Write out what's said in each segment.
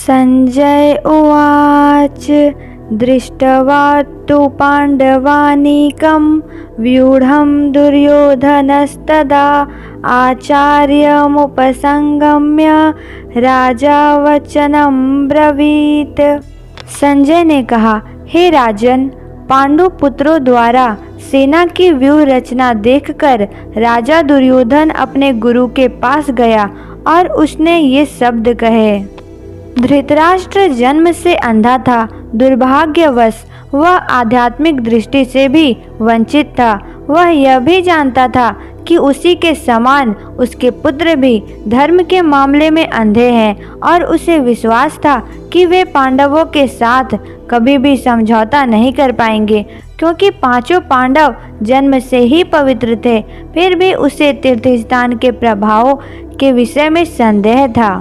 संजय उवाच दृष्ट्वा तु पाण्डवानीकं व्यूढं दुर्योधनस्तदा आचार्यमुपसंगम्य राजा वचनं ब्रवीत। संजय ने कहा, हे राजन, पांडु पुत्रों द्वारा सेना की व्यूह रचना देखकर राजा दुर्योधन अपने गुरु के पास गया और उसने ये शब्द कहे। धृतराष्ट्र जन्म से अंधा था, दुर्भाग्यवश वह आध्यात्मिक दृष्टि से भी वंचित था। वह यह भी जानता था कि उसी के समान उसके पुत्र भी धर्म के मामले में अंधे हैं और उसे विश्वास था कि वे पांडवों के साथ कभी भी समझौता नहीं कर पाएंगे, क्योंकि पांचों पांडव जन्म से ही पवित्र थे। फिर भी उसे तीर्थस्थान के प्रभाव के विषय में संदेह था।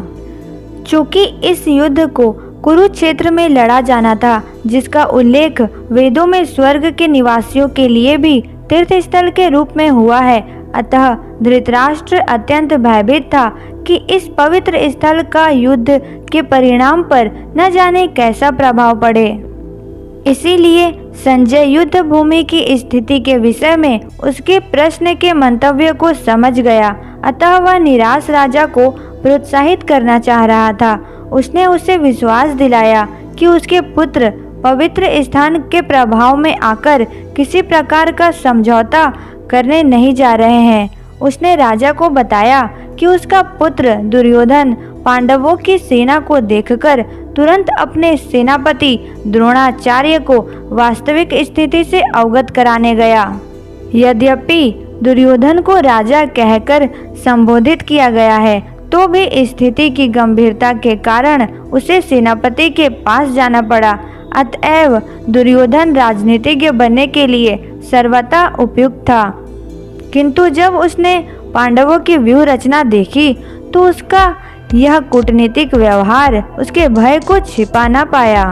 चूँकि इस युद्ध को कुरुक्षेत्र में लड़ा जाना था, जिसका उल्लेख वेदों में स्वर्ग के निवासियों के लिए भी तीर्थस्थल के रूप में हुआ है, अतः धृतराष्ट्र अत्यंत भयभीत था कि इस पवित्र स्थल का युद्ध के परिणाम पर न जाने कैसा प्रभाव पड़े। इसीलिए संजय युद्ध भूमि की स्थिति के विषय में उसके प्रश्न के मंतव्य को समझ गया, अतः वह निराश राजा को प्रोत्साहित करना चाह रहा था। उसने उसे विश्वास दिलाया कि उसके पुत्र पवित्र स्थान के प्रभाव में आकर किसी प्रकार का समझौता करने नहीं जा रहे हैं। उसने राजा को बताया कि उसका पुत्र दुर्योधन पांडवों की सेना को देखकर तुरंत अपने सेनापति द्रोणाचार्य को वास्तविक स्थिति से अवगत कराने गया। यद्यपि दुर्योधन को राजा कहकर संबोधित किया गया है, तो भी स्थिति की गंभीरता के कारण उसे सेनापति के पास जाना पड़ा। अतएव दुर्योधन राजनीतिज्ञ बनने के लिए सर्वथा उपयुक्त था। किंतु जब उसने पांडवों की व्यूह रचना देखी तो उसका यह कूटनीतिक व्यवहार उसके भय को छिपा न पाया।